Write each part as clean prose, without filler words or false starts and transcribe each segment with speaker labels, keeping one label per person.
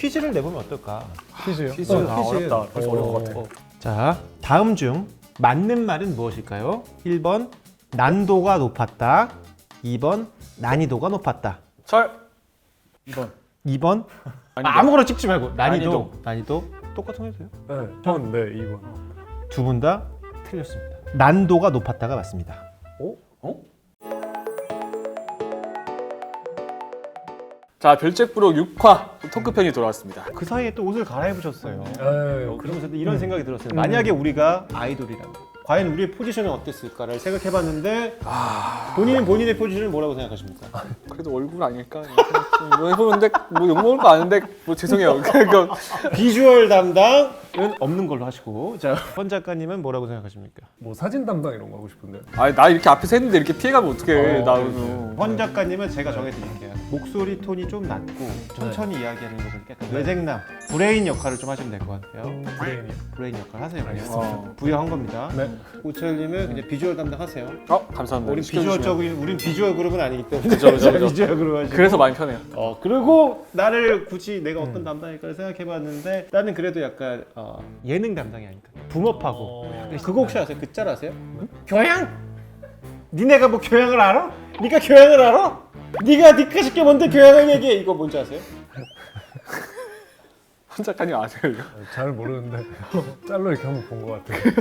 Speaker 1: 퀴즈를 내보면 어떨까?
Speaker 2: 퀴즈요?
Speaker 3: 퀴즈. 어렵다. 벌써 어려운 것 같아.
Speaker 1: 자, 다음 중 맞는 말은 무엇일까요? 1번 난도가 높았다. 2번 난이도가 높았다.
Speaker 3: 철. 2번.
Speaker 1: 2번 아무거나 찍지 말고 난이도 똑같은 거 해도 돼요?
Speaker 2: 네, 전 네, 2번.
Speaker 1: 두 분 다 틀렸습니다. 난도가 높았다가 맞습니다.
Speaker 3: 자, 별책부록 6화 토크편이 돌아왔습니다.
Speaker 1: 그 사이에 또 옷을 갈아입으셨어요.
Speaker 2: 네,
Speaker 1: 그러면서 이런 생각이 들었어요. 만약에 우리가 아이돌이라면 과연 우리의 포지션은 어땠을까를 생각해봤는데 본인은 본인의 포지션을 뭐라고 생각하십니까?
Speaker 3: 그래도 얼굴 아닐까? 뭐 해보는데 뭐 욕먹을 거 아는데 뭐 죄송해요. 그거
Speaker 1: 비주얼 담당은 없는 걸로 하시고 자, 헌 작가님은 뭐라고 생각하십니까?
Speaker 2: 뭐 사진 담당 이런 거 하고 싶은데.
Speaker 3: 아니 나 이렇게 앞에서 했는데 이렇게 피해가면 어떡해. 나 오늘.
Speaker 1: 헌 작가님은 제가 정해드릴게요. 목소리 톤이 좀 낮고 천천히 이야기하는 것을 약간 뇌생남, 브레인 역할을 좀 하시면 될 것 같아요.
Speaker 2: 브레인이요.
Speaker 1: 브레인 역할 하세요.
Speaker 3: 어.
Speaker 1: 부여한 겁니다.
Speaker 2: 네.
Speaker 1: 오철님은 그냥 비주얼 담당하세요.
Speaker 3: 감사합니다.
Speaker 1: 우린
Speaker 3: 시켜주시면.
Speaker 1: 우린 비주얼 그룹은 아니기 때문에
Speaker 3: 그죠.
Speaker 1: 비주얼 그룹 하시고.
Speaker 3: 그래서 많이 편해요.
Speaker 1: 그리고 나를 굳이 내가 어떤 담당일까를 생각해봤는데 나는 그래도 약간 예능 담당이 아닐까. 붐업하고. 그거 혹시 아세요? 그 짤 아세요? 교양? 니네가 뭐 교양을 알아? 니가 교양을 알아? 니가 니까 싶게 뭔데 교양을 얘기해. 이거 뭔지 아세요?
Speaker 3: 헌 작가님 아세요 이거?
Speaker 2: 잘 모르는데 짤로 이렇게 한번 본 것 같아요.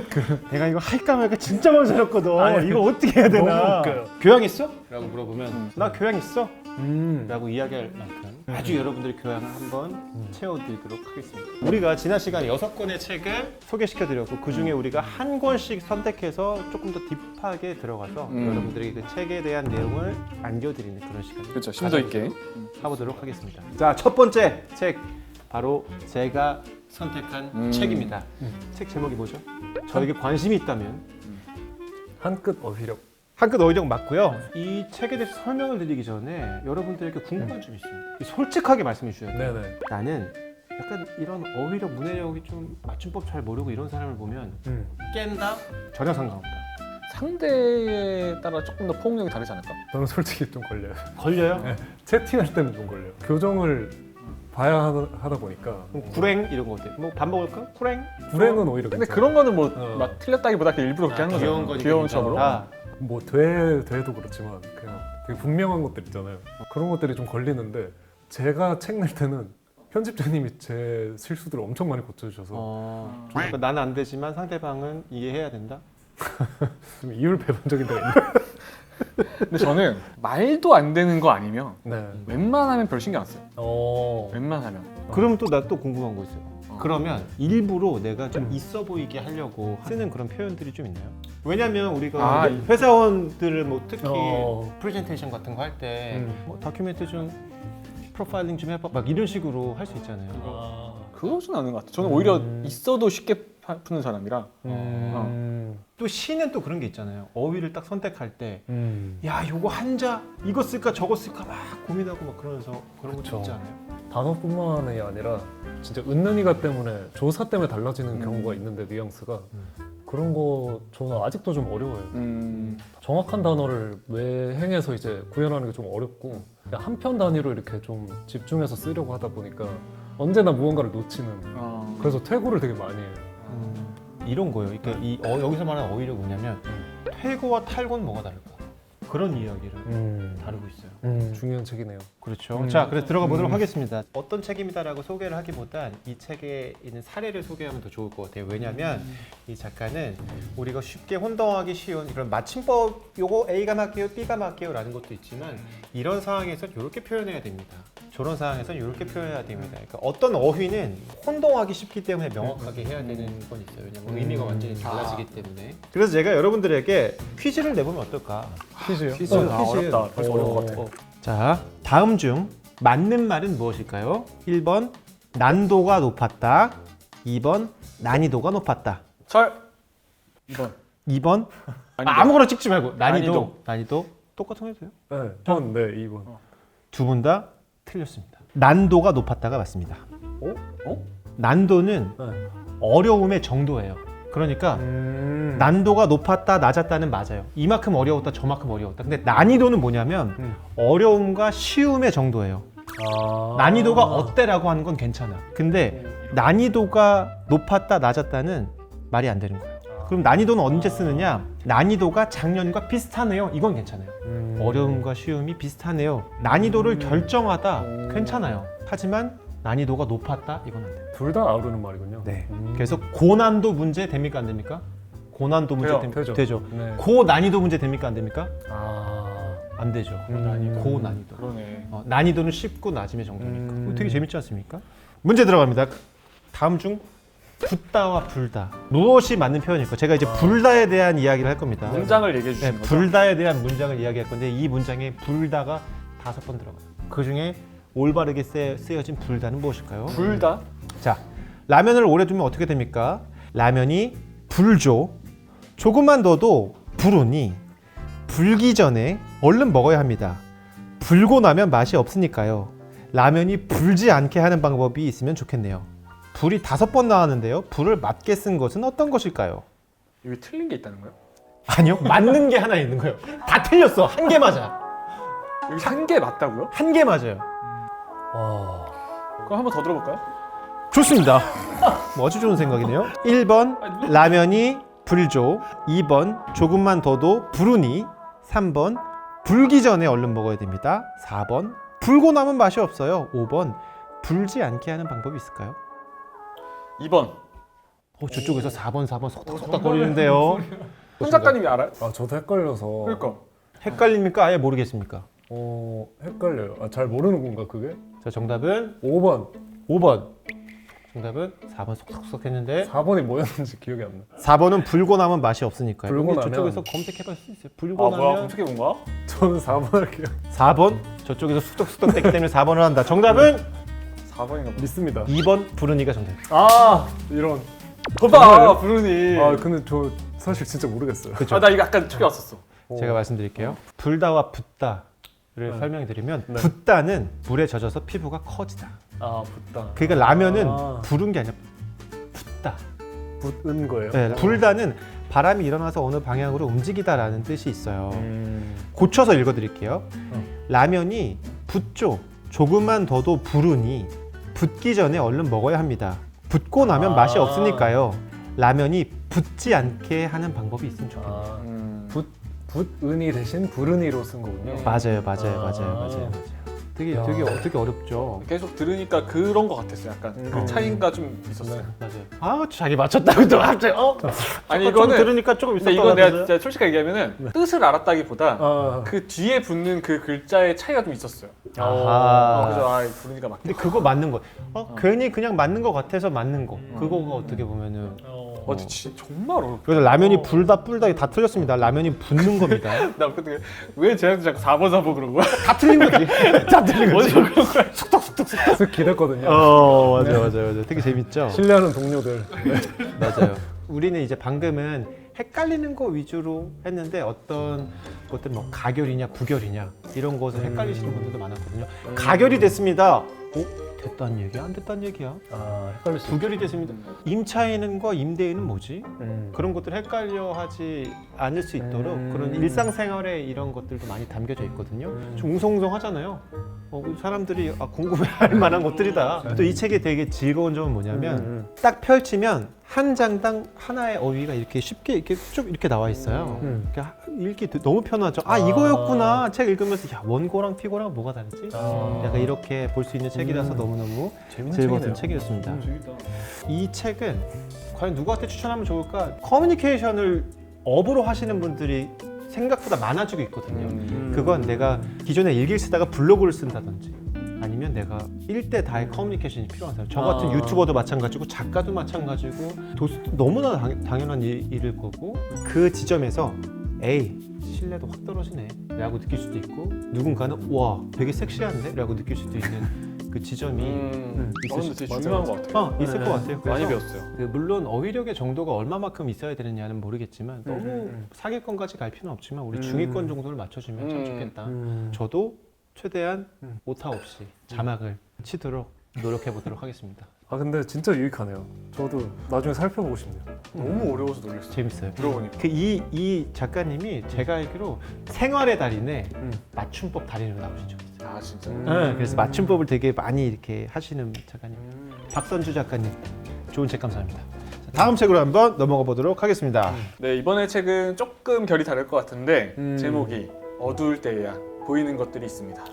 Speaker 1: 내가 이거 할까 말까 진짜 망설였거든. 이거 어떻게 해야 되나?
Speaker 2: 너무 웃겨요.
Speaker 1: 교양 있어? 라고 물어보면 나 교양 있어?
Speaker 2: 음.
Speaker 1: 라고 이야기할 만큼 아주 여러분들의 교양을 한번 채워드리도록 하겠습니다. 우리가 지난 시간에 6권의 책을 소개시켜드렸고 그 중에 우리가 한 권씩 선택해서 조금 더 딥하게 들어가서 여러분들에게 그 책에 대한 내용을 안겨드리는 그런 시간
Speaker 3: 그렇죠. 심도 있게.
Speaker 1: 가보도록 하겠습니다. 자, 첫 번째 책 바로 제가 선택한 책입니다. 책 제목이 뭐죠? 저에게 관심이 있다면
Speaker 2: 한끗 어휘력.
Speaker 1: 한끗 어휘력 맞고요. 이 책에 대해서 설명을 드리기 전에 여러분들에게 궁금한 점이 있습니다. 솔직하게 말씀해 주셔야 돼요.
Speaker 2: 네네.
Speaker 1: 나는 약간 이런 어휘력, 문해력이 좀 맞춤법 잘 모르고 이런 사람을 보면 깬다? 전혀 상관없다.
Speaker 3: 상대에 따라 조금 더 포용력이 다르지 않을까?
Speaker 2: 저는 솔직히 좀 걸려요.
Speaker 1: 걸려요?
Speaker 2: 네. 채팅할 때는 좀 걸려요. 교정을 봐야 하다 보니까
Speaker 1: 구랭 이런 거 어때? 뭐 밥 먹을까? 구랭?
Speaker 2: 불행은 오히려
Speaker 3: 근데
Speaker 2: 괜찮아요.
Speaker 3: 그런 거는 뭐
Speaker 2: 어.
Speaker 3: 막 틀렸다기보다 그냥 일부러 그렇게 하는 거잖아.
Speaker 1: 귀여운 거니까
Speaker 3: 귀여운 척으로.
Speaker 1: 괜찮다.
Speaker 2: 뭐 돼도 그렇지만 그냥 되게 분명한 것들 있잖아요. 그런 것들이 좀 걸리는데 제가 책 낼 때는 편집자님이 제 실수들을 엄청 많이 고쳐주셔서
Speaker 1: 그러니까 나는 안 되지만 상대방은 이해해야 된다?
Speaker 2: 좀 이율 배반적인 데가 있는.
Speaker 3: 근데 저는 말도 안 되는 거 아니면
Speaker 2: 네.
Speaker 3: 웬만하면 별 신경 안 써요.
Speaker 2: 어.
Speaker 3: 웬만하면.
Speaker 1: 그러면 또 나 또 궁금한 거 있어요. 그러면 일부러 내가 좀 있어 보이게 하려고 쓰는 그런 표현들이 좀 있나요? 왜냐면 우리가 회사원들을 뭐 특히 프레젠테이션 같은 거 할 때 뭐 다큐멘트 좀 프로파일링 좀 해봐 막 이런 식으로 할 수 있잖아요.
Speaker 3: 그러진 않은 것 같아요. 저는 오히려 있어도 쉽게 푸는 사람이라.
Speaker 1: 또 시는 또 그런 게 있잖아요. 어휘를 딱 선택할 때 야, 요거 한자 이거 쓸까 저거 쓸까 막 고민하고 막 그러면서 그런 것도
Speaker 2: 그쵸.
Speaker 1: 있지 않아요?
Speaker 2: 단어뿐만이 아니라 진짜 은는이가 때문에 조사 때문에 달라지는 경우가 있는데 뉘앙스가 그런 거 저는 아직도 좀 어려워요. 정확한 단어를 외행해서 이제 구현하는 게 좀 어렵고 그냥 한 편 단위로 이렇게 좀 집중해서 쓰려고 하다 보니까 언제나 무언가를 놓치는. 그래서 퇴고를 되게 많이 해요.
Speaker 1: 이런 거예요. 그러니까 여기서 말하는 어휘력 뭐냐면 퇴고와 탈고는 뭐가 다를까? 그런 이야기를 다루고 있어요.
Speaker 2: 중요한 책이네요.
Speaker 1: 그렇죠. 자, 그래서 들어가 보도록 하겠습니다. 어떤 책입니다라고 소개를 하기보단 이 책에 있는 사례를 소개하면 더 좋을 것 같아요. 왜냐하면 이 작가는 우리가 쉽게 혼동하기 쉬운 그런 맞춤법 요거 A가 맞게요, B가 맞게요라는 것도 있지만 이런 상황에서 이렇게 표현해야 됩니다. 저런 상황에서 이렇게 표현해야 됩니다. 그러니까 어떤 어휘는 혼동하기 쉽기 때문에 명확하게 해야 되는 건 있어요. 왜냐면 의미가 완전히 달라지기 때문에. 그래서 제가 여러분들에게 퀴즈를 내보면 어떨까?
Speaker 2: 퀴즈요?
Speaker 3: 퀴즈. 어렵다. 벌써 어려운 것 같아.
Speaker 1: 자, 다음 중 맞는 말은 무엇일까요? 1번 난도가 높았다. 2번 난이도가 높았다.
Speaker 3: 철. 2번.
Speaker 1: 2번
Speaker 3: 난이도.
Speaker 1: 아무거나 찍지 말고 난이도 똑같은 거 해도 돼요?
Speaker 2: 네. 전 네, 2번.
Speaker 1: 두 분 다 틀렸습니다. 난도가 높았다가 맞습니다. 난도는
Speaker 2: 네.
Speaker 1: 어려움의 정도예요. 그러니까 난도가 높았다 낮았다는 맞아요. 이만큼 어려웠다 저만큼 어려웠다. 근데 난이도는 뭐냐면 어려움과 쉬움의 정도예요. 난이도가 어때라고 하는 건 괜찮아. 근데 난이도가 높았다 낮았다는 말이 안 되는 거예요. 그럼 난이도는 언제 쓰느냐? 난이도가 작년과 비슷하네요. 이건 괜찮아요. 어려움과 쉬움이 비슷하네요. 난이도를 결정하다 괜찮아요. 하지만 난이도가 높았다 이건 안 돼요.
Speaker 2: 둘 다 아우르는 말이군요.
Speaker 1: 네. 그래서 고난도 문제 됩니까 안 됩니까? 고난도 문제
Speaker 2: 되죠.
Speaker 1: 되죠.
Speaker 2: 네.
Speaker 1: 고난이도 문제 됩니까 안 됩니까?
Speaker 2: 아,
Speaker 1: 안 되죠. 고난이도.
Speaker 3: 그러네.
Speaker 1: 난이도는 쉽고 낮음의 정도니까. 되게 재밌지 않습니까? 문제 들어갑니다. 다음 중 붓다와 불다 무엇이 맞는 표현일까? 제가 이제 불다에 대한 이야기를 할 겁니다.
Speaker 3: 문장을 얘기해 주시는
Speaker 1: 네,
Speaker 3: 거죠?
Speaker 1: 불다에 대한 문장을 이야기할 건데 이 문장에 불다가 5번 들어가요. 그 중에 올바르게 쓰여진 불다는 무엇일까요?
Speaker 3: 불다?
Speaker 1: 자, 라면을 오래 두면 어떻게 됩니까? 라면이 불죠. 조금만 넣어도 불으니 불기 전에 얼른 먹어야 합니다. 불고 나면 맛이 없으니까요. 라면이 불지 않게 하는 방법이 있으면 좋겠네요. 불이 5번 나왔는데요. 불을 맞게 쓴 것은 어떤 것일까요?
Speaker 3: 여기 틀린 게 있다는 거예요?
Speaker 1: 아니요. 맞는 게 하나 있는 거예요. 다 틀렸어. 한 개 맞아.
Speaker 3: 여기 한 개 맞다고요?
Speaker 1: 한 개 맞아요.
Speaker 3: 그럼 한 번 더 들어볼까요?
Speaker 1: 좋습니다. 뭐 아주 좋은 생각이네요. 1번 라면이 불죠. 2번 조금만 더도 불으니. 3번 불기 전에 얼른 먹어야 됩니다. 4번 불고 나면 맛이 없어요. 5번 불지 않게 하는 방법이 있을까요?
Speaker 3: 2번.
Speaker 1: 저쪽에서 4번 속닥속닥 거리는데요.
Speaker 3: 손 작가님이 알아요?
Speaker 2: 저도 헷갈려서.
Speaker 3: 그러니까.
Speaker 1: 헷갈립니까? 아예 모르겠습니까?
Speaker 2: 헷갈려요. 잘 모르는 건가 그게?
Speaker 1: 자, 정답은
Speaker 2: 5번.
Speaker 1: 5번. 정답은 4번 속닥속닥 했는데
Speaker 2: 4번이 뭐였는지 기억이 안 나.
Speaker 1: 4번은 불고 나면 맛이 없으니까요.
Speaker 2: 불고
Speaker 1: 근데
Speaker 2: 나면-
Speaker 1: 저쪽에서 검색해볼 수 있어요. 불고
Speaker 3: 아 뭐야
Speaker 1: 나면
Speaker 3: 검색해 본 거야?
Speaker 2: 저는 4번 할게요.
Speaker 1: 4번 저쪽에서 수덕수덕 됐기 때문에 4번을 한다. 정답은
Speaker 3: 4번인가 봐.
Speaker 2: 믿습니다.
Speaker 1: 2번 부르니가 정답.
Speaker 2: 이런.
Speaker 3: 거봐 부르니.
Speaker 2: 근데 저 사실 진짜 모르겠어요.
Speaker 1: 그렇죠.
Speaker 3: 나 이거 약간 튀어 왔었어.
Speaker 1: 제가 말씀드릴게요. 불다와 붓다를 설명드리면
Speaker 2: 네.
Speaker 1: 붓다는 물에 젖어서 피부가 커지다.
Speaker 2: 붓다.
Speaker 1: 그러니까 라면은 부른 게 아니라 붓다.
Speaker 2: 붓은 거예요?
Speaker 1: 네, 불다는 바람이 일어나서 어느 방향으로 움직이다라는 뜻이 있어요.
Speaker 2: 음.
Speaker 1: 고쳐서 읽어드릴게요. 라면이 붓죠. 조금만 더도 부르니 붓기 전에 얼른 먹어야 합니다. 붓고 나면 맛이 없으니까요. 라면이 붓지 않게 하는 방법이 있으면 좋겠네요.
Speaker 2: 붓은이 대신 부른이로 쓴 거군요.
Speaker 1: 맞아요. 되게 어렵죠.
Speaker 3: 계속 들으니까 그런 거 같았어요. 약간 그 차이가 좀 있었어요.
Speaker 1: 맞아요. 자기 맞췄다고 또 갑자기
Speaker 3: 아니
Speaker 1: 좀
Speaker 3: 이거는
Speaker 1: 들으니까 조금
Speaker 3: 근데
Speaker 1: 있었던
Speaker 3: 이건
Speaker 1: 것
Speaker 3: 내가
Speaker 1: 같은데.
Speaker 3: 진짜 솔직하게 얘기하면은 뜻을 알았다기보다 그 뒤에 붙는 그 글자의 차이가 좀 있었어요.
Speaker 1: 아하.
Speaker 3: 그래서 부르니까 맞겠다.
Speaker 1: 근데 그거 맞는 거. 괜히 그냥 맞는 거 같아서 맞는 거. 그거가 어떻게 보면은.
Speaker 3: 정말 어렵다.
Speaker 1: 그래서 라면이 불다 뿔다 다 틀렸습니다. 라면이 붓는 겁니다.
Speaker 3: 나 근데 왜 쟤한테 자꾸 4번 그런 거야?
Speaker 1: 다 틀린 거지. 다 틀린 거지.
Speaker 3: 어디서 그런 거야?
Speaker 2: 쓱 기댔거든요.
Speaker 1: 맞아요. 되게 재밌죠.
Speaker 2: 신뢰하는 동료들.
Speaker 1: 맞아요. 우리는 이제 방금은 헷갈리는 거 위주로 했는데 어떤 것들 뭐 가결이냐 부결이냐 이런 것을 헷갈리시는 분들도 많았거든요. 가결이 됐습니다. 됐다는 얘기야? 안 됐다는 얘기야?
Speaker 2: 헷갈릴 수
Speaker 1: 부결이 됐습니다. 임차인과 임대인은 뭐지?
Speaker 2: 있
Speaker 1: 그런 것들 헷갈려 하지 않을 수 있도록 그런 일상생활에 이런 것들도 많이 담겨져 있거든요. 좀 웅성웅성하잖아요. 사람들이 궁금해할 만한 것들이다. 또 이 책의 되게 즐거운 점은 뭐냐면 딱 펼치면 한 장당 하나의 어휘가 이렇게 쉽게 이렇게 쭉 이렇게 나와 있어요. 그러니까 읽기 너무 편하죠. 이거였구나. 책 읽으면서 원고랑 피고랑 뭐가 다르지? 약간 이렇게 볼 수 있는 책이라서 너무너무 즐거웠던 책이었습니다. 이 책은 과연 누구한테 추천하면 좋을까? 커뮤니케이션을 업으로 하시는 분들이 생각보다 많아지고 있거든요. 그건 내가 기존에 일기를 쓰다가 블로그를 쓴다든지 아니면 내가 1대 다의 커뮤니케이션이 필요한 사람. 저 같은 유튜버도 마찬가지고 작가도 마찬가지고 도수도 너무나 당연한 일일 거고 그 지점에서 신뢰도 확 떨어지네 라고 느낄 수도 있고 누군가는 와 되게 섹시한데? 라고 느낄 수도 있는 그 지점이 있을
Speaker 3: 되게 중요한 것 같아요.
Speaker 1: 있을 것 같아요.
Speaker 3: 많이
Speaker 1: 그래서
Speaker 3: 배웠어요.
Speaker 1: 물론 어휘력의 정도가 얼마만큼 있어야 되느냐는 모르겠지만 너무 상위권까지 갈 필요는 없지만 우리 중위권 정도를 맞춰주면 참 좋겠다. 저도 최대한 오타 없이 자막을 치도록 노력해 보도록 하겠습니다.
Speaker 2: 근데 진짜 유익하네요. 저도 나중에 살펴보고 싶네요.
Speaker 3: 너무 어려워서 놀랐어요.
Speaker 1: 재밌어요.
Speaker 3: 들어보니까.
Speaker 1: 이 작가님이 제가 알기로 생활의 달인에 맞춤법 달인으로 나오신 적이 있어요.
Speaker 3: 다 진짜.
Speaker 1: 그래서 맞춤법을 되게 많이 이렇게 하시는 작가님. 박선주 작가님, 좋은 책 감사합니다. 자, 다음 책으로 한번 넘어가 보도록 하겠습니다.
Speaker 3: 네, 이번에 책은 조금 결이 다를 것 같은데 제목이 어두울 때에야 보이는 것들이 있습니다.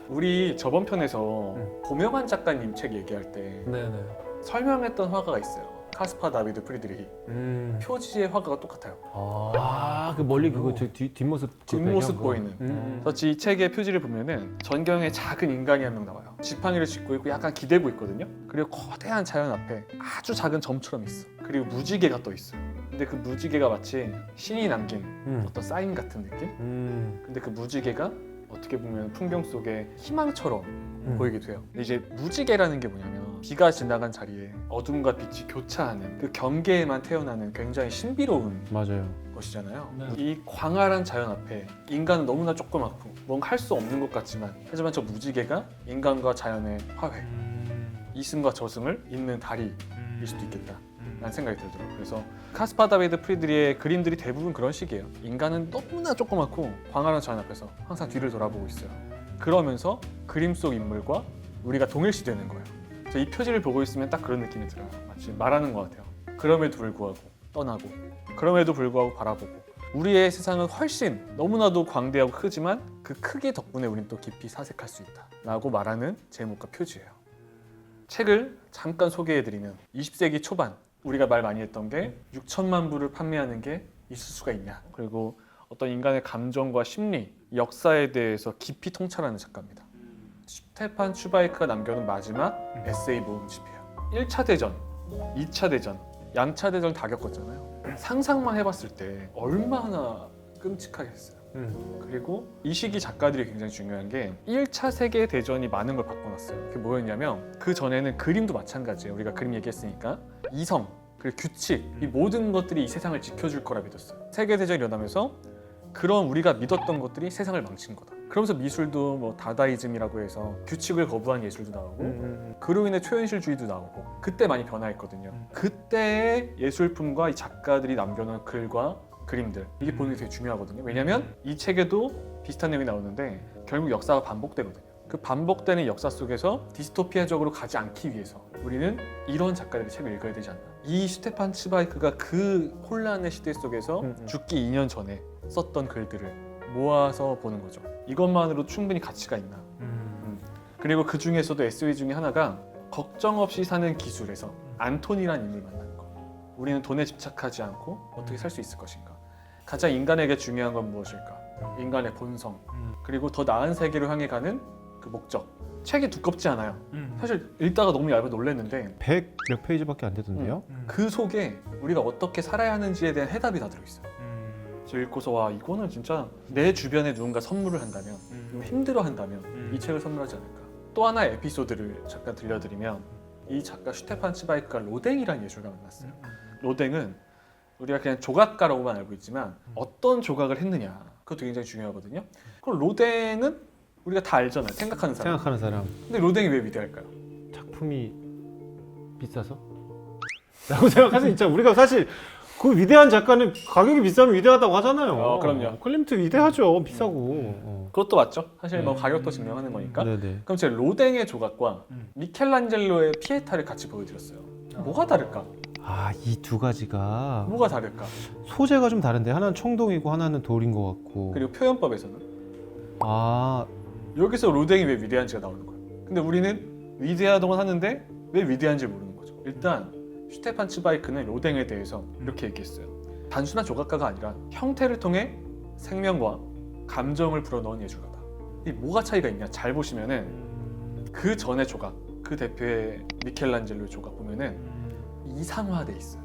Speaker 3: 우리 저번 편에서 고명환 작가님 책 얘기할 때
Speaker 2: 네네.
Speaker 3: 설명했던 화가가 있어요. 카스파 다비드 프리드리히. 표지의 화가가 똑같아요.
Speaker 1: 그 멀리 그거 뒷모습
Speaker 3: 뒷모습 보이는. 그래서 이 책의 표지를 보면은 전경에 작은 인간이 한 명 나와요. 지팡이를 짚고 있고 약간 기대고 있거든요. 그리고 거대한 자연 앞에 아주 작은 점처럼 있어. 그리고 무지개가 떠 있어요. 근데 그 무지개가 마치 신이 남긴 어떤 사인 같은 느낌? 근데 그 무지개가 어떻게 보면 풍경 속에 희망처럼 보이게 돼요. 근데 이제 무지개라는 게 뭐냐면 비가 지나간 자리에 어둠과 빛이 교차하는 그 경계에만 태어나는 굉장히 신비로운
Speaker 1: 맞아요.
Speaker 3: 것이잖아요.
Speaker 2: 네.
Speaker 3: 이 광활한 자연 앞에 인간은 너무나 조그맣고 뭔가 할 수 없는 것 같지만 하지만 저 무지개가 인간과 자연의 화해, 이승과 저승을 잇는 다리일 수도 있겠다 라는 생각이 들더라고요. 그래서 카스파 다비드 프리드리의 그림들이 대부분 그런 식이에요. 인간은 너무나 조그맣고 광활한 자연 앞에서 항상 뒤를 돌아보고 있어요. 그러면서 그림 속 인물과 우리가 동일시되는 거예요. 그래서 이 표지를 보고 있으면 딱 그런 느낌이 들어요. 마치 말하는 것 같아요. 그럼에도 불구하고 떠나고, 그럼에도 불구하고 바라보고, 우리의 세상은 훨씬 너무나도 광대하고 크지만 그 크기 덕분에 우린 또 깊이 사색할 수 있다 라고 말하는 제목과 표지예요. 책을 잠깐 소개해드리면 20세기 초반 우리가 말 많이 했던 게 6천만 부를 판매하는 게 있을 수가 있냐, 그리고 어떤 인간의 감정과 심리, 역사에 대해서 깊이 통찰하는 작가입니다. 슈테판 츄바이크가 남겨놓은 마지막 에세이 모음집이에요. 1차 대전, 2차 대전, 양차 대전 다 겪었잖아요. 상상만 해봤을 때 얼마나 끔찍하겠어요. 그리고 이 시기 작가들이 굉장히 중요한 게 1차 세계대전이 많은 걸 바꿔놨어요. 그게 뭐였냐면 그 전에는 그림도 마찬가지예요. 우리가 그림 얘기했으니까 이성, 그리고 규칙, 이 모든 것들이 이 세상을 지켜줄 거라 믿었어요. 세계대전이 일어나면서 그런 우리가 믿었던 것들이 세상을 망친 거다. 그러면서 미술도 뭐 다다이즘이라고 해서 규칙을 거부한 예술도 나오고 그로 인해 초현실주의도 나오고 그때 많이 변화했거든요. 그때의 예술품과 이 작가들이 남겨놓은 글과 그림들, 이게 보는 게 되게 중요하거든요. 왜냐면 이 책에도 비슷한 내용이 나오는데 결국 역사가 반복되거든요. 그 반복되는 역사 속에서 디스토피아적으로 가지 않기 위해서 우리는 이런 작가들의 책을 읽어야 되지 않나. 이 슈테판 츠바이크가 그 혼란의 시대 속에서 죽기 2년 전에 썼던 글들을 모아서 보는 거죠. 이것만으로 충분히 가치가 있나. 그리고 그 중에서도 에세이 중에 하나가 걱정 없이 사는 기술에서 안톤이라는 인물을 만나는 거. 우리는 돈에 집착하지 않고 어떻게 살 수 있을 것인가. 가장 인간에게 중요한 건 무엇일까? 인간의 본성, 그리고 더 나은 세계로 향해 가는 그 목적. 책이 두껍지 않아요. 사실 읽다가 너무 얇아 놀랐는데
Speaker 1: 100 몇 페이지밖에 안 되던데요?
Speaker 3: 그 속에 우리가 어떻게 살아야 하는지에 대한 해답이 다 들어있어요. 저 읽고서 와, 이거는 진짜 내 주변에 누군가 선물을 한다면, 힘들어한다면 이 책을 선물하지 않을까. 또 하나의 에피소드를 잠깐 들려드리면 이 작가 슈테판 츠바이크가 로댕이라는 예술가 만났어요. 로댕은 우리가 그냥 조각가라고만 알고 있지만 어떤 조각을 했느냐, 그것도 굉장히 중요하거든요. 그럼 로댕은 우리가 다 알잖아요. 생각하는 사람. 근데 로댕이 왜 위대할까요?
Speaker 1: 작품이 비싸서? 라고 생각하세요. 진짜 우리가 사실 그 위대한 작가는 가격이 비싸면 위대하다고 하잖아요.
Speaker 3: 그럼요.
Speaker 1: 클림트 위대하죠. 비싸고.
Speaker 3: 그것도 맞죠. 사실 뭐 가격도 증명하는 거니까.
Speaker 1: 네네.
Speaker 3: 그럼 제가 로댕의 조각과 미켈란젤로의 피에타를 같이 보여드렸어요. 뭐가 다를까?
Speaker 1: 이 두 가지가
Speaker 3: 뭐가 다를까?
Speaker 1: 소재가 좀 다른데 하나는 청동이고 하나는 돌인 것 같고.
Speaker 3: 그리고 표현법에서는
Speaker 1: 아,
Speaker 3: 여기서 로댕이 왜 위대한지가 나오는 거예요. 근데 우리는 위대하다고 하는데 왜 위대한지 모르는 거죠. 일단 슈테판 츠바이크는 로댕에 대해서 이렇게 얘기했어요. 단순한 조각가가 아니라 형태를 통해 생명과 감정을 불어넣은 예술가다. 이 뭐가 차이가 있냐? 잘 보시면은 그 전의 조각, 그 대표의 미켈란젤로 조각 보면은 이상화돼 있어요.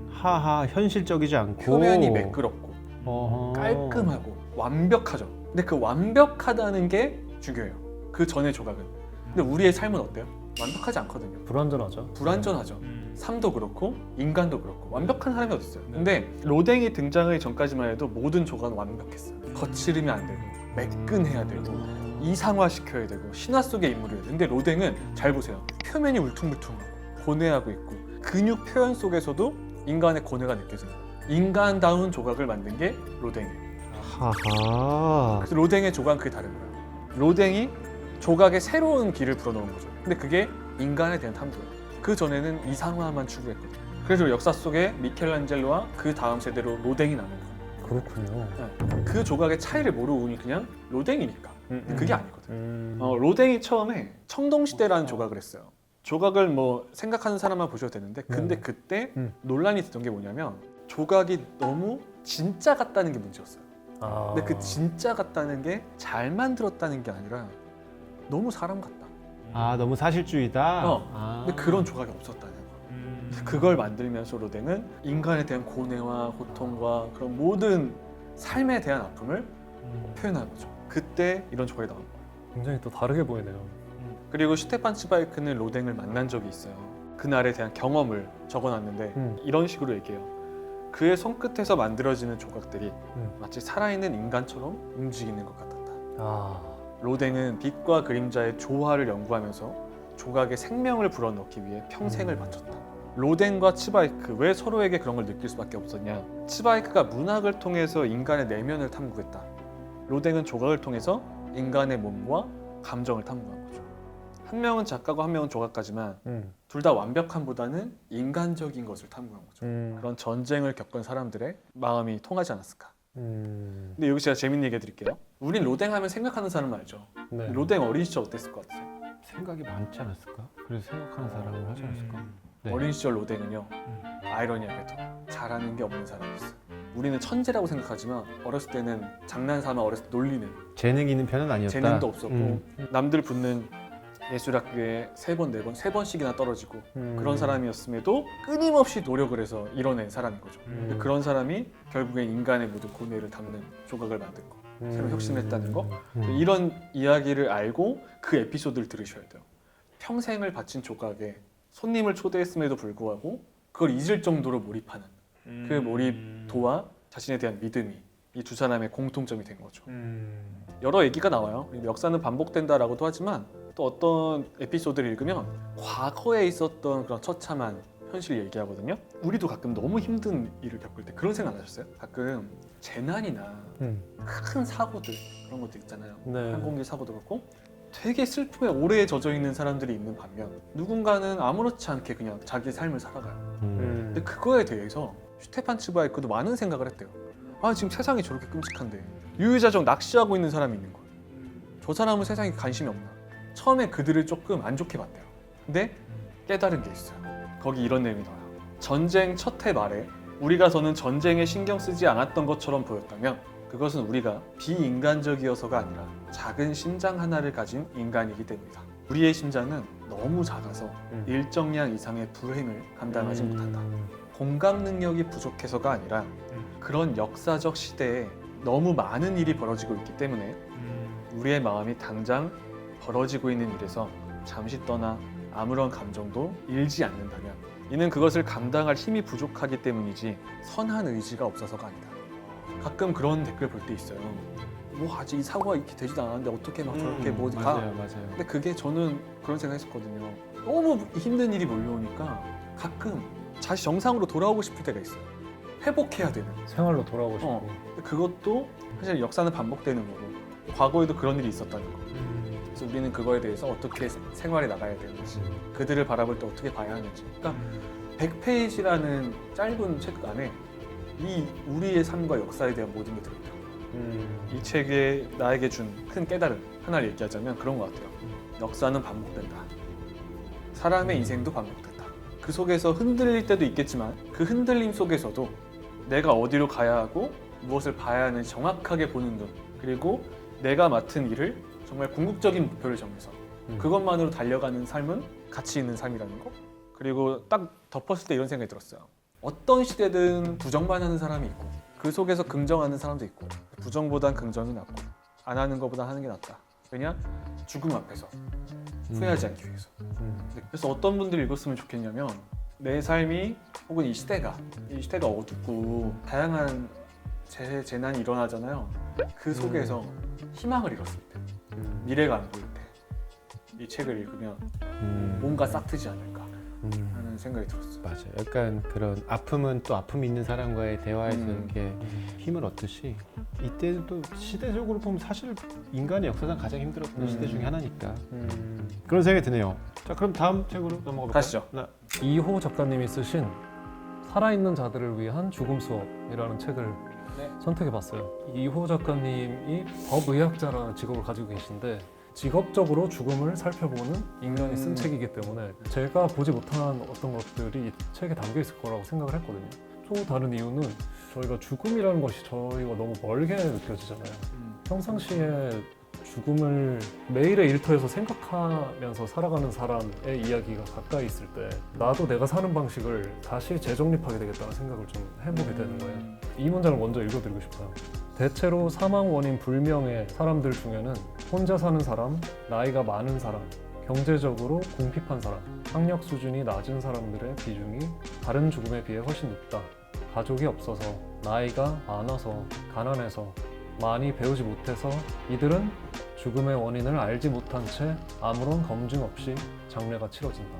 Speaker 1: 하하, 현실적이지 않고
Speaker 3: 표면이 매끄럽고
Speaker 1: 어허.
Speaker 3: 깔끔하고 완벽하죠. 근데 그 완벽하다는 게 중요해요. 그 전의 조각은. 근데 우리의 삶은 어때요? 완벽하지 않거든요.
Speaker 2: 불완전하죠.
Speaker 3: 불완전하죠. 삶도 그렇고 인간도 그렇고 완벽한 사람이 어디 있어요. 근데 로댕이 등장하기 전까지만 해도 모든 조각은 완벽했어요. 거칠으면 안 되고 매끈해야 되고 이상화시켜야 되고 신화 속의 인물이에요. 근데 로댕은 잘 보세요. 표면이 울퉁불퉁하고 고뇌하고 있고 근육 표현 속에서도 인간의 고뇌가 느껴집니다. 인간다운 조각을 만든 게 로댕이에요.
Speaker 1: 하하.
Speaker 3: 그래서 로댕의 조각은 그게 다른 거예요. 로댕이 조각에 새로운 길을 불어넣은 거죠. 근데 그게 인간에 대한 탐구예요. 그 전에는 이상화만 추구했거든요. 그래서 역사 속에 미켈란젤로와 그 다음 세대로 로댕이 나온 거예요.
Speaker 2: 그렇군요.
Speaker 3: 그 조각의 차이를 모르고 보니 그냥 로댕이니까. 근데 그게 아니거든.
Speaker 2: 요
Speaker 3: 로댕이 처음에 청동시대라는 조각을 했어요. 조각을 뭐 생각하는 사람만 보셔도 되는데 근데 그때 논란이 됐던 게 뭐냐면 조각이 너무 진짜 같다는 게 문제였어요. 근데 그 진짜 같다는 게 잘 만들었다는 게 아니라 너무 사람 같다.
Speaker 1: 아, 너무 사실주의다.
Speaker 3: 근데 그런 조각이 없었다는 거예요. 그걸 만들면서 로댕은 인간에 대한 고뇌와 고통과 그런 모든 삶에 대한 아픔을 표현한 거죠. 그때 이런 조각이 나온 거예요.
Speaker 2: 굉장히 또 다르게 보이네요.
Speaker 3: 그리고 슈테판 츠바이크는 로댕을 만난 적이 있어요. 그날에 대한 경험을 적어놨는데 이런 식으로 얘기해요. 그의 손끝에서 만들어지는 조각들이 마치 살아있는 인간처럼 움직이는 것 같았다. 로댕은 빛과 그림자의 조화를 연구하면서 조각에 생명을 불어넣기 위해 평생을 바쳤다. 로댕과 츠바이크, 왜 서로에게 그런 걸 느낄 수밖에 없었냐? 츠바이크가 문학을 통해서 인간의 내면을 탐구했다. 로댕은 조각을 통해서 인간의 몸과 감정을 탐구한 거죠. 한 명은 작가고 한 명은 조각가지만 둘 다 완벽함보다는 인간적인 것을 탐구한 거죠. 그런 전쟁을 겪은 사람들의 마음이 통하지 않았을까. 근데 여기 제가 재밌는 얘기 해드릴게요. 우린 로댕 하면 생각하는 사람 알죠?
Speaker 2: 네.
Speaker 3: 로댕 어린 시절 어땠을 것 같아요?
Speaker 1: 생각이 많지 않았을까? 그래서 생각하는 사람을 하지 않았을까? 네.
Speaker 3: 어린 시절 로댕은요, 아이러니하게도 잘하는 게 없는 사람이었어요. 우리는 천재라고 생각하지만 어렸을 때는 장난삼아 어렸을 때 놀리는
Speaker 1: 재능 있는 편은 아니었다.
Speaker 3: 재능도 없었고 남들 붙는 예술학교에 3번, 4번, 3번씩이나 떨어지고 그런 사람이었음에도 끊임없이 노력을 해서 이뤄낸 사람인 거죠. 근데 그런 사람이 결국엔 인간의 모든 고뇌를 담는 조각을 만든 거, 새로 혁신을 했다는 거. 이런 이야기를 알고 그 에피소드를 들으셔야 돼요. 평생을 바친 조각에 손님을 초대했음에도 불구하고 그걸 잊을 정도로 몰입하는 그 몰입도와 자신에 대한 믿음이 이 두 사람의 공통점이 된 거죠. 여러 얘기가 나와요. 역사는 반복된다라고도 하지만 또 어떤 에피소드를 읽으면 과거에 있었던 그런 처참한 현실을 얘기하거든요. 우리도 가끔 너무 힘든 일을 겪을 때 그런 생각 안 하셨어요? 가끔 재난이나 큰 사고들 그런 것도 있잖아요.
Speaker 2: 네.
Speaker 3: 항공기 사고도 그렇고 되게 슬픔에 오래 젖어 있는 사람들이 있는 반면 누군가는 아무렇지 않게 그냥 자기 삶을 살아가요. 근데 그거에 대해서 슈테판 츠바이크도 많은 생각을 했대요. 아, 지금 세상이 저렇게 끔찍한데 유유자적 낚시하고 있는 사람이 있는 거예요. 저 사람은 세상에 관심이 없나? 처음에 그들을 조금 안 좋게 봤대요. 근데 깨달은 게 있어요. 거기 이런 내용이 나와요. 전쟁 첫 해 말에 우리가 더는 전쟁에 신경 쓰지 않았던 것처럼 보였다면 그것은 우리가 비인간적이어서가 아니라 작은 심장 하나를 가진 인간이기 때문이다. 우리의 심장은 너무 작아서 일정량 이상의 불행을 감당하지 못한다. 공감 능력이 부족해서가 아니라 그런 역사적 시대에 너무 많은 일이 벌어지고 있기 때문에 우리의 마음이 당장 벌어지고 있는 일에서 잠시 떠나 아무런 감정도 일지 않는다면 이는 그것을 감당할 힘이 부족하기 때문이지 선한 의지가 없어서가 아니다. 가끔 그런 댓글 볼 때 있어요. 뭐 아직 이 사고가 이렇게 되지도 않았는데 어떻게 막 저렇게 뭐 어디 가?
Speaker 1: 맞아요.
Speaker 3: 근데 그게 저는 그런 생각했었거든요. 너무 힘든 일이 몰려오니까 가끔 다시 정상으로 돌아오고 싶을 때가 있어요. 회복해야 되는.
Speaker 2: 생활로 돌아오고 싶고.
Speaker 3: 근데 그것도 사실 역사는 반복되는 거고 과거에도 그런 일이 있었다는 거. 그래서 우리는 그거에 대해서 어떻게 생활해 나가야 되는지 그들을 바라볼 때 어떻게 봐야 하는지. 그러니까 100페이지라는 짧은 책 안에 이 우리의 삶과 역사에 대한 모든 게 들어있다. 이 책에 나에게 준 큰 깨달음 하나를 얘기하자면 그런 것 같아요. 역사는 반복된다. 사람의 인생도 반복된다. 그 속에서 흔들릴 때도 있겠지만 그 흔들림 속에서도 내가 어디로 가야 하고 무엇을 봐야 하는지 정확하게 보는 눈, 그리고 내가 맡은 일을 정말 궁극적인 목표를 정해서 그것만으로 달려가는 삶은 가치 있는 삶이라는 거. 그리고 딱 덮었을 때 이런 생각이 들었어요. 어떤 시대든 부정만 하는 사람이 있고 그 속에서 긍정하는 사람도 있고 부정보단 긍정이 낫고 안 하는 것보다 하는 게 낫다. 왜냐? 죽음 앞에서 후회하지 않기 위해서. 그래서 어떤 분들이 읽었으면 좋겠냐면 내 삶이 혹은 이 시대가 어둡고 다양한 재난이 일어나잖아요. 그 속에서 희망을 잃었을 때, 미래가 안 보일 때 이 책을 읽으면 뭔가 싹트지 않을까. 하는 생각이 들었어요.
Speaker 1: 맞아요. 약간 그런 아픔은 또 아픔이 있는 사람과의 대화에서 이렇게 힘을 얻듯이 이때는 또 시대적으로 보면 사실 인간의 역사상 가장 힘들었던 시대 중에 하나니까 그런 생각이 드네요. 자, 그럼 다음 책으로 넘어가 볼까요?
Speaker 3: 가시죠.
Speaker 2: 이호 작가님이 쓰신 살아있는 자들을 위한 죽음 수업이라는 책을
Speaker 3: 네.
Speaker 2: 선택해봤어요. 이호 작가님이 법의학자라는 직업을 가지고 계신데 직업적으로 죽음을 살펴보는 인간이 쓴 책이기 때문에 제가 보지 못한 어떤 것들이 이 책에 담겨 있을 거라고 생각을 했거든요. 또 다른 이유는 저희가 죽음이라는 것이 저희가 너무 멀게 느껴지잖아요. 평상시에 죽음을 매일의 일터에서 생각하면서 살아가는 사람의 이야기가 가까이 있을 때 나도 내가 사는 방식을 다시 재정립하게 되겠다는 생각을 좀 해보게 되는 거예요. 이 문장을 먼저 읽어드리고 싶어요. 대체로 사망 원인 불명의 사람들 중에는 혼자 사는 사람, 나이가 많은 사람, 경제적으로 궁핍한 사람, 학력 수준이 낮은 사람들의 비중이 다른 죽음에 비해 훨씬 높다. 가족이 없어서, 나이가 많아서, 가난해서, 많이 배우지 못해서 이들은 죽음의 원인을 알지 못한 채 아무런 검증 없이 장례가 치러진다.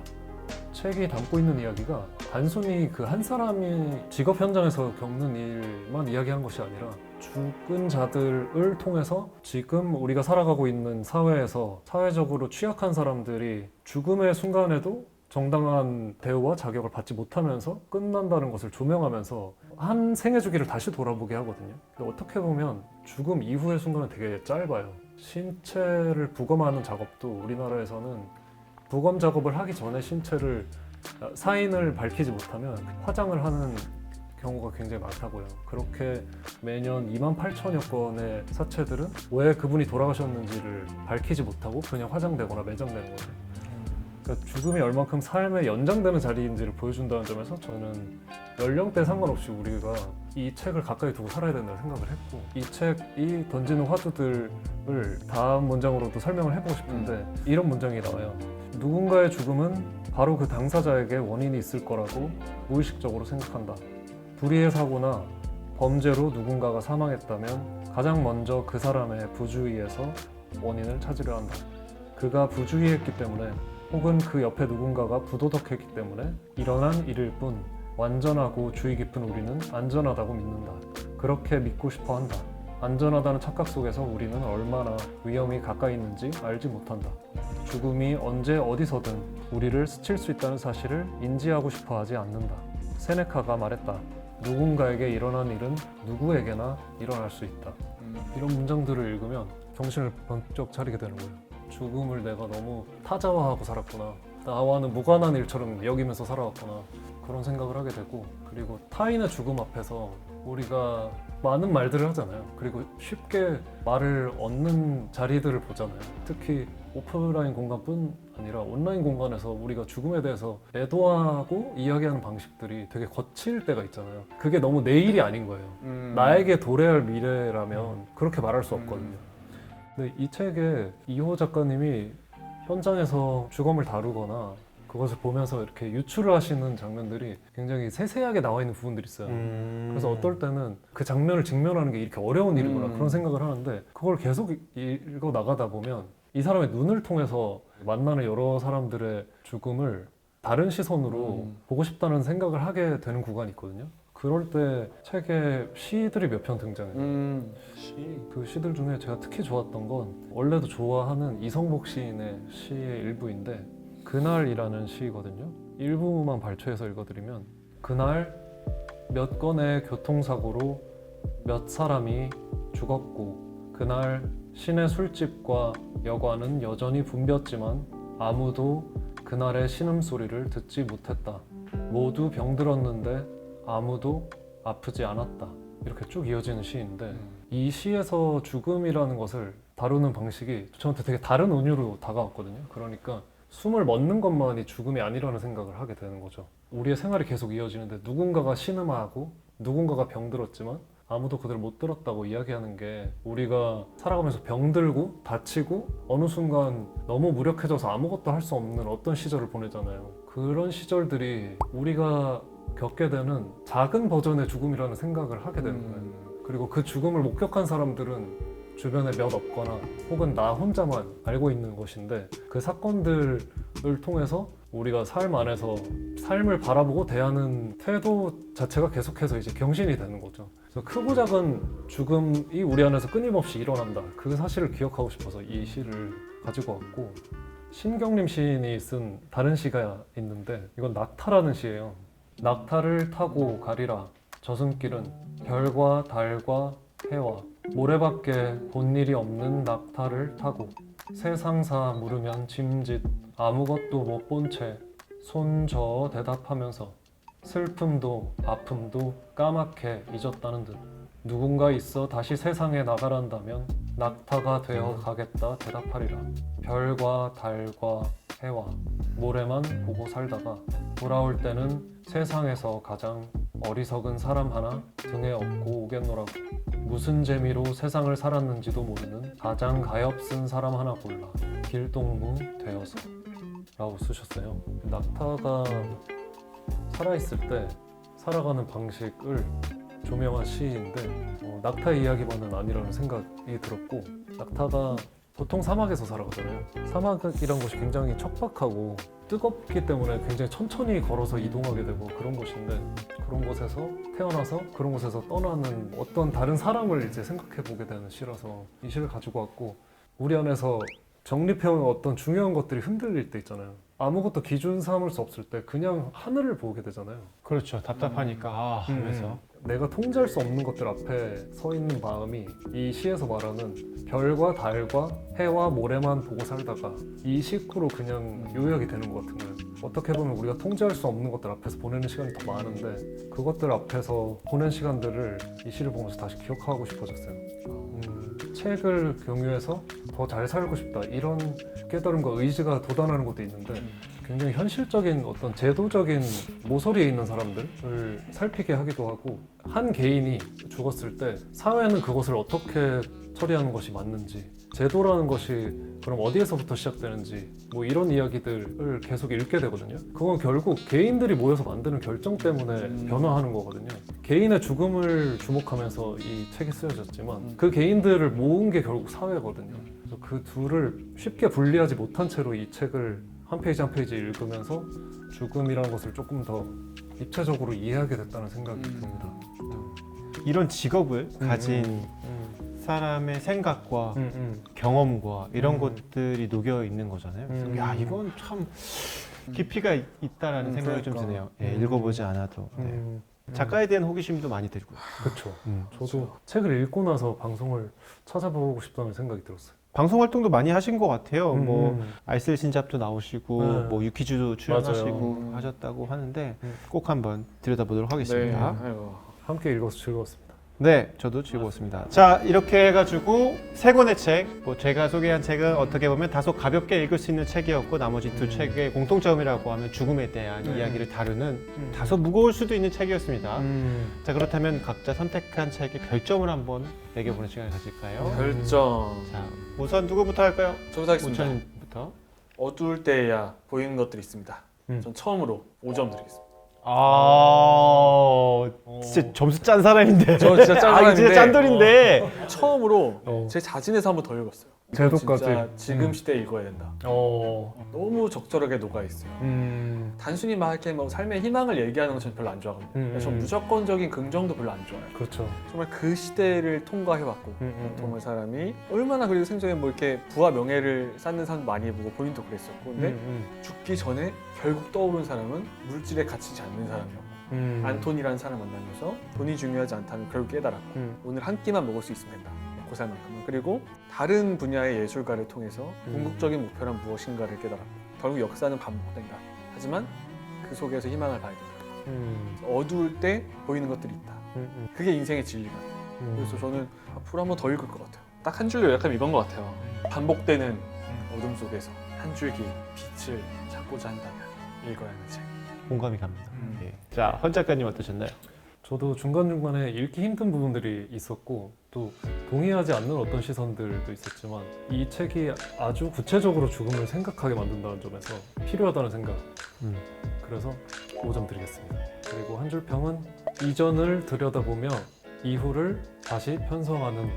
Speaker 2: 책이 담고 있는 이야기가 단순히 그 한 사람이 직업 현장에서 겪는 일만 이야기하는 것이 아니라 죽은 자들을 통해서 지금 우리가 살아가고 있는 사회에서 사회적으로 취약한 사람들이 죽음의 순간에도 정당한 대우와 자격을 받지 못하면서 끝난다는 것을 조명하면서 한 생애 주기를 다시 돌아보게 하거든요. 근데 어떻게 보면 죽음 이후의 순간은 되게 짧아요. 신체를 부검하는 작업도 우리나라에서는 부검 작업을 하기 전에 신체를 사인을 밝히지 못하면 화장을 하는 경우가 굉장히 많다고요. 그렇게 매년 28,000여 건의 사체들은 왜 그분이 돌아가셨는지를 밝히지 못하고 그냥 화장되거나 매장되는 거예요. 그러니까 죽음이 얼만큼 삶에 연장되는 자리인지를 보여준다는 점에서 저는 연령대 상관없이 우리가 이 책을 가까이 두고 살아야 된다는 생각을 했고 이 책이 던지는 화두들을 다음 문장으로도 설명을 해보고 싶은데 이런 문장이 나와요. 누군가의 죽음은 바로 그 당사자에게 원인이 있을 거라고 무의식적으로 생각한다. 불의의 사고나 범죄로 누군가가 사망했다면 가장 먼저 그 사람의 부주의에서 원인을 찾으려 한다. 그가 부주의했기 때문에 혹은 그 옆에 누군가가 부도덕했기 때문에 일어난 일일 뿐 완전하고 주의 깊은 우리는 안전하다고 믿는다. 그렇게 믿고 싶어 한다. 안전하다는 착각 속에서 우리는 얼마나 위험이 가까이 있는지 알지 못한다. 죽음이 언제 어디서든 우리를 스칠 수 있다는 사실을 인지하고 싶어 하지 않는다. 세네카가 말했다. 누군가에게 일어난 일은 누구에게나 일어날 수 있다. 이런 문장들을 읽으면 정신을 번쩍 차리게 되는 거예요. 죽음을 내가 너무 타자화하고 살았구나. 나와는 무관한 일처럼 여기면서 살아왔구나. 그런 생각을 하게 되고 그리고 타인의 죽음 앞에서 우리가 많은 말들을 하잖아요. 그리고 쉽게 말을 얻는 자리들을 보잖아요. 특히 오프라인 공간뿐 아니라 온라인 공간에서 우리가 죽음에 대해서 애도하고 이야기하는 방식들이 되게 거칠 때가 있잖아요. 그게 너무 내 일이 아닌 거예요. 나에게 도래할 미래라면 그렇게 말할 수 없거든요. 근데 이 책에 이호 작가님이 현장에서 죽음을 다루거나 그것을 보면서 이렇게 유추를 하시는 장면들이 굉장히 세세하게 나와 있는 부분들이 있어요. 그래서 어떨 때는 그 장면을 직면하는 게 이렇게 어려운 일이구나 그런 생각을 하는데 그걸 계속 읽어 나가다 보면 이 사람의 눈을 통해서 만나는 여러 사람들의 죽음을 다른 시선으로 보고 싶다는 생각을 하게 되는 구간이 있거든요. 그럴 때 책에 시들이 몇 편 등장해요. 그 시들 중에 제가 특히 좋았던 건 원래도 좋아하는 이성복 시인의 시의 일부인데 그날이라는 시거든요. 일부만 발췌해서 읽어드리면 그날 몇 건의 교통사고로 몇 사람이 죽었고 그날 시내 술집과 여관은 여전히 붐볐지만 아무도 그날의 신음소리를 듣지 못했다. 모두 병들었는데 아무도 아프지 않았다. 이렇게 쭉 이어지는 시인데 이 시에서 죽음이라는 것을 다루는 방식이 저한테 되게 다른 은유로 다가왔거든요. 그러니까 숨을 멎는 것만이 죽음이 아니라는 생각을 하게 되는 거죠. 우리의 생활이 계속 이어지는데 누군가가 신음하고 누군가가 병들었지만 아무도 그들 못 들었다고 이야기하는 게 우리가 살아가면서 병들고 다치고 어느 순간 너무 무력해져서 아무것도 할 수 없는 어떤 시절을 보내잖아요. 그런 시절들이 우리가 겪게 되는 작은 버전의 죽음이라는 생각을 하게 되는 거예요. 그리고 그 죽음을 목격한 사람들은 주변에 몇 없거나 혹은 나 혼자만 알고 있는 것인데 그 사건들을 통해서 우리가 삶 안에서 삶을 바라보고 대하는 태도 자체가 계속해서 이제 경신이 되는 거죠. 그래서 크고 작은 죽음이 우리 안에서 끊임없이 일어난다. 그 사실을 기억하고 싶어서 이 시를 가지고 왔고, 신경림 시인이 쓴 다른 시가 있는데 이건 낙타라는 시예요. 낙타를 타고 가리라. 저승길은 별과 달과 해와 모래밖에 본 일이 없는 낙타를 타고 세상사 물으면 짐짓 아무것도 못 본 채 손 저어 대답하면서 슬픔도 아픔도 까맣게 잊었다는 듯 누군가 있어 다시 세상에 나가란다면 낙타가 되어 가겠다 대답하리라. 별과 달과 해와 모래만 보고 살다가 돌아올 때는 세상에서 가장 어리석은 사람 하나 등에 업고 오겠노라고. 무슨 재미로 세상을 살았는지도 모르는 가장 가엾은 사람 하나 골라 길동무 되어서 라고 쓰셨어요. 낙타가 살아있을 때 살아가는 방식을 조명한 시인데 낙타의 이야기만은 아니라는 생각이 들었고, 낙타가 보통 사막에서 살아가잖아요. 사막이란 곳이 굉장히 척박하고 뜨겁기 때문에 굉장히 천천히 걸어서 이동하게 되고 그런 곳인데, 그런 곳에서 태어나서 그런 곳에서 떠나는 어떤 다른 사람을 이제 생각해 보게 되는 시라서 이 시를 가지고 왔고, 우리 안에서 정립해온 어떤 중요한 것들이 흔들릴 때 있잖아요. 아무것도 기준 삼을 수 없을 때 그냥 하늘을 보게 되잖아요.
Speaker 1: 그렇죠. 답답하니까 하면서
Speaker 2: 내가 통제할 수 없는 것들 앞에 서 있는 마음이 이 시에서 말하는 별과 달과 해와 모래만 보고 살다가 이 식구로 그냥 요약이 되는 것 같은 거예요. 어떻게 보면 우리가 통제할 수 없는 것들 앞에서 보내는 시간이 더 많은데 그것들 앞에서 보낸 시간들을 이 시를 보면서 다시 기억하고 싶어졌어요. 책을 경유해서 더 잘 살고 싶다 이런 깨달음과 의지가 돋아나는 것도 있는데, 굉장히 현실적인 어떤 제도적인 모서리에 있는 사람들을 살피게 하기도 하고, 한 개인이 죽었을 때 사회는 그것을 어떻게 처리하는 것이 맞는지, 제도라는 것이 그럼 어디에서부터 시작되는지 뭐 이런 이야기들을 계속 읽게 되거든요. 그건 결국 개인들이 모여서 만드는 결정 때문에 변화하는 거거든요. 개인의 죽음을 주목하면서 이 책이 쓰여졌지만 그 개인들을 모은 게 결국 사회거든요. 그래서 그 둘을 쉽게 분리하지 못한 채로 이 책을 한 페이지 한 페이지 읽으면서 죽음이라는 것을 조금 더 입체적으로 이해하게 됐다는 생각이 듭니다.
Speaker 1: 이런 직업을 가진 사람의 생각과 경험과 이런 것들이 녹여 있는 거잖아요. 그래서 야, 이건 참 깊이가 있다라는 생각이 좀 드네요. 예, 읽어보지 않아도. 네. 작가에 대한 호기심도 많이 들고요.
Speaker 2: 그렇죠. 저도 책을 읽고 나서 방송을 찾아보고 싶다는 생각이 들었어요.
Speaker 1: 방송 활동도 많이 하신 것 같아요. 뭐 알쓸 신잡도 나오시고, 뭐 유퀴즈도 출연하시고 하셨다고 하는데 꼭 한번 들여다보도록 하겠습니다.
Speaker 3: 네. 아이고.
Speaker 2: 함께 읽어서 즐거웠습니다.
Speaker 1: 네, 저도 즐거웠습니다. 자, 이렇게 해가지고 세 권의 책, 뭐 제가 소개한 책은 어떻게 보면 다소 가볍게 읽을 수 있는 책이었고, 나머지 두 책의 공통점이라고 하면 죽음에 대한 이야기를 다루는 다소 무거울 수도 있는 책이었습니다. 자, 그렇다면 각자 선택한 책의 별점을 한번 매겨보는 시간을 가질까요?
Speaker 3: 별점.
Speaker 1: 자, 우선 누구부터 할까요?
Speaker 3: 저부터 하겠습니다.
Speaker 1: 우천부터.
Speaker 3: 어두울 때야 보이는 것들이 있습니다. 전 처음으로 5점 드리겠습니다.
Speaker 1: 진짜 점수 짠 사람인데.
Speaker 3: 저 진짜 짠 사람인데.
Speaker 1: 진짜 짠돌인데.
Speaker 3: 처음으로 제 자진해서 한번 더 읽었어요.
Speaker 2: 제도까지.
Speaker 3: 진짜 지금 시대에 읽어야 된다. 너무 적절하게 녹아 있어요. 단순히 막 이렇게 뭐 삶의 희망을 얘기하는 건 저는 별로 안 좋아하거든요. 저 무조건적인 긍정도 별로 안 좋아해요.
Speaker 2: 그렇죠.
Speaker 3: 정말 그 시대를 통과해왔고 정말 사람이 얼마나, 그리고 생전에 뭐 이렇게 부와 명예를 쌓는 사람도 많이 보고 본인도 그랬었고, 근데 죽기 전에 결국 떠오른 사람은 물질에 갇히지 않는 사람이었고, 안톤이라는 사람 만나면서 돈이 중요하지 않다는 결국 깨달았고, 오늘 한 끼만 먹을 수 있으면 된다. 먹고 살 만큼은. 그리고 다른 분야의 예술가를 통해서 궁극적인 목표란 무엇인가를 깨달았고, 결국 역사는 반복된다. 하지만 그 속에서 희망을 봐야 된다. 어두울 때 보이는 것들이 있다. 그게 인생의 진리가. 그래서 저는 앞으로 한번 더 읽을 것 같아요. 딱 한 줄로 요약하면 이건 것 같아요. 반복되는 어둠 속에서 한 줄기 빛을 찾고자 한다면 읽어야 하는 책.
Speaker 1: 공감이 갑니다. 예. 자, 헌 작가님 어떠셨나요?
Speaker 2: 저도 중간중간에 읽기 힘든 부분들이 있었고 또 동의하지 않는 어떤 시선들도 있었지만 이 책이 아주 구체적으로 죽음을 생각하게 만든다는 점에서 필요하다는 생각. 그래서 5점 드리겠습니다. 그리고 한 줄 평은 이전을 들여다보며 이후를 다시 편성하는.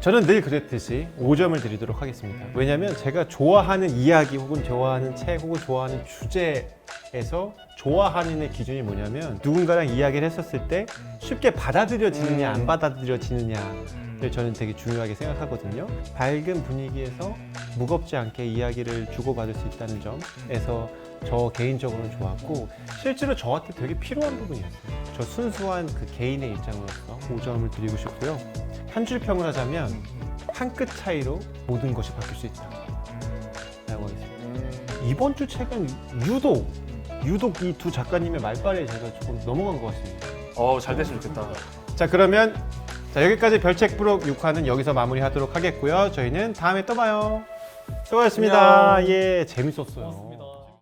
Speaker 1: 저는 늘 그랬듯이 5점을 드리도록 하겠습니다. 왜냐하면 제가 좋아하는 이야기 혹은 좋아하는 책 혹은 좋아하는 주제에서 좋아하는 기준이 뭐냐면 누군가랑 이야기를 했었을 때 쉽게 받아들여지느냐 안 받아들여지느냐를 저는 되게 중요하게 생각하거든요. 밝은 분위기에서 무겁지 않게 이야기를 주고받을 수 있다는 점에서 저 개인적으로는 좋았고 실제로 저한테 되게 필요한 부분이었어요. 저 순수한 그 개인의 입장으로서 5점을 드리고 싶고요. 한 줄 평을 하자면 한 끗 차이로 모든 것이 바뀔 수 있다 라고 하겠습니다. 이번 주 책은 유독 이 두 작가님의 말발에 제가 조금 넘어간 것 같습니다.
Speaker 3: 잘 됐으면 좋겠다.
Speaker 1: 자, 그러면 여기까지 별책 부록 6화는 여기서 마무리하도록 하겠고요. 저희는 다음에 또 봐요. 수고하셨습니다.
Speaker 3: 안녕.
Speaker 1: 예, 재밌었어요.
Speaker 2: 고맙습니다.